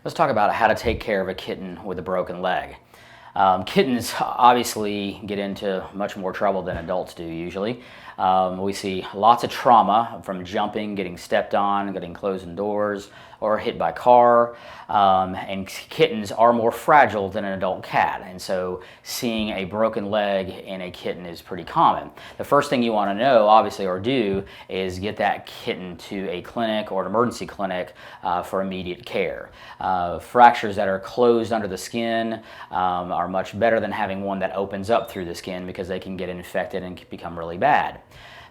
Let's talk about how to take care of a kitten with a broken leg. Kittens obviously get into much more trouble than adults do usually. We see lots of trauma from jumping, getting stepped on, getting closing doors, or hit by a car. And kittens are more fragile than an adult cat, and so seeing a broken leg in a kitten is pretty common. The first thing you want to know, obviously, or do, is get that kitten to a clinic or an emergency clinic for immediate care. Fractures that are closed under the skin are much better than having one that opens up through the skin, because they can get infected and become really bad.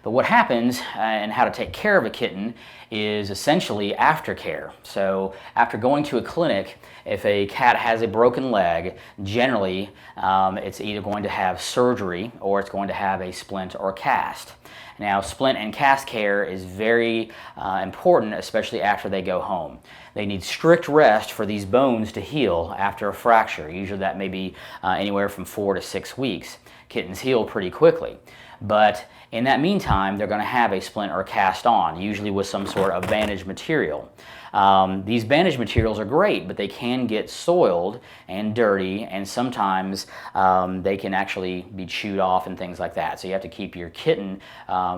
But what happens and how to take care of a kitten is essentially aftercare. So after going to a clinic, if a cat has a broken leg, generally it's either going to have surgery or it's going to have a splint or cast. Now, splint and cast care is very important, especially after they go home. They need strict rest for these bones to heal after a fracture. Usually that may be anywhere from 4 to 6 weeks. Kittens heal pretty quickly. But in that meantime, they're going to have a splint or cast on, usually with some sort of bandage material. These bandage materials are great, but they can get soiled and dirty, and sometimes they can actually be chewed off and things like that. So you have to keep your kitten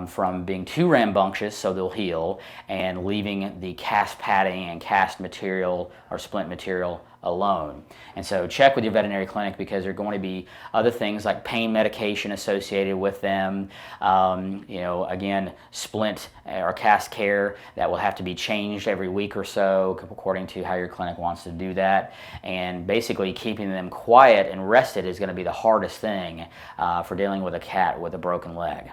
from being too rambunctious so they'll heal, and leaving the cast padding and cast material or splint material alone. And so check with your veterinary clinic, because there are going to be other things like pain medication associated with them. Again, splint or cast care that will have to be changed every week or so, according to how your clinic wants to do that. And basically keeping them quiet and rested is going to be the hardest thing for dealing with a cat with a broken leg.